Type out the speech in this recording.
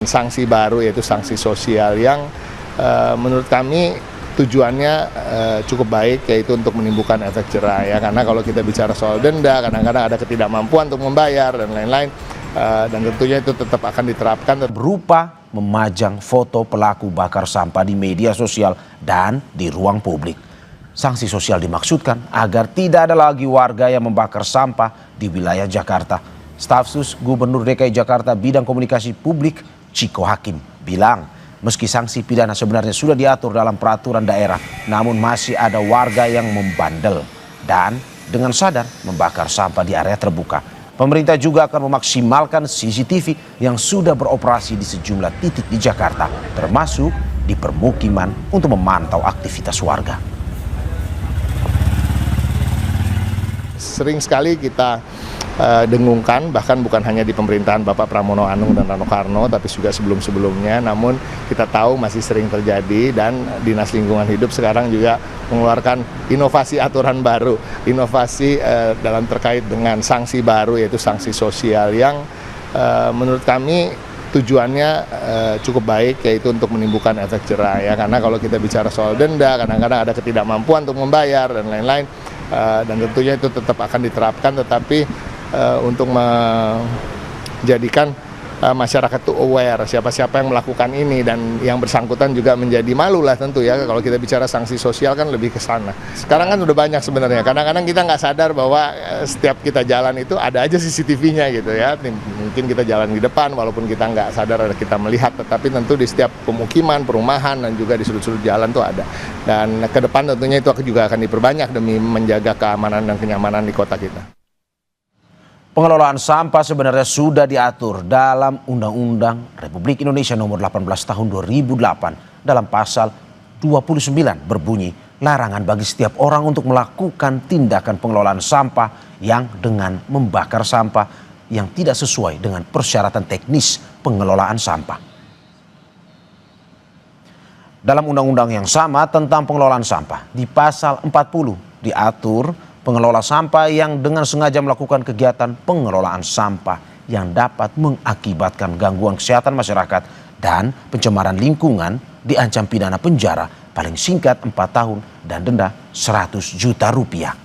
Sanksi baru yaitu sanksi sosial yang menurut kami tujuannya cukup baik, yaitu untuk menimbulkan efek jerah ya, karena kalau kita bicara soal denda kadang-kadang ada ketidakmampuan untuk membayar dan lain-lain, dan tentunya itu tetap akan diterapkan. Berupa memajang foto pelaku bakar sampah di media sosial dan di ruang publik. Sanksi sosial dimaksudkan agar tidak ada lagi warga yang membakar sampah di wilayah Jakarta. Stafsus Gubernur DKI Jakarta bidang komunikasi publik Ciko Hakim bilang, meski sanksi pidana sebenarnya sudah diatur dalam peraturan daerah, namun masih ada warga yang membandel dan dengan sadar membakar sampah di area terbuka. Pemerintah juga akan memaksimalkan CCTV yang sudah beroperasi di sejumlah titik di Jakarta, termasuk di permukiman untuk memantau aktivitas warga. Sering sekali kita dengungkan, bahkan bukan hanya di pemerintahan Bapak Pramono Anung dan Rano Karno, tapi juga sebelum-sebelumnya, namun kita tahu masih sering terjadi, dan Dinas Lingkungan Hidup sekarang juga mengeluarkan inovasi aturan baru, inovasi dalam terkait dengan sanksi baru yaitu sanksi sosial yang menurut kami tujuannya cukup baik, yaitu untuk menimbulkan efek jerah ya, karena kalau kita bicara soal denda kadang-kadang ada ketidakmampuan untuk membayar dan lain-lain, dan tentunya itu tetap akan diterapkan, tetapi untuk menjadikan masyarakat itu aware siapa-siapa yang melakukan ini, dan yang bersangkutan juga menjadi malu lah tentu ya. Kalau kita bicara sanksi sosial kan lebih ke sana. Sekarang kan udah banyak sebenarnya, kadang-kadang kita nggak sadar bahwa setiap kita jalan itu ada aja CCTV-nya gitu ya. Mungkin kita jalan di depan walaupun kita nggak sadar kita melihat, tetapi tentu di setiap pemukiman, perumahan, dan juga di sudut-sudut jalan tuh ada. Dan ke depan tentunya itu juga akan diperbanyak demi menjaga keamanan dan kenyamanan di kota kita. Pengelolaan sampah sebenarnya sudah diatur dalam Undang-Undang Republik Indonesia Nomor 18 Tahun 2008 dalam pasal 29 berbunyi, larangan bagi setiap orang untuk melakukan tindakan pengelolaan sampah yang dengan membakar sampah yang tidak sesuai dengan persyaratan teknis pengelolaan sampah. Dalam undang-undang yang sama tentang pengelolaan sampah, di pasal 40 diatur pengelola sampah yang dengan sengaja melakukan kegiatan pengelolaan sampah yang dapat mengakibatkan gangguan kesehatan masyarakat dan pencemaran lingkungan diancam pidana penjara paling singkat 4 tahun dan denda 100 juta rupiah.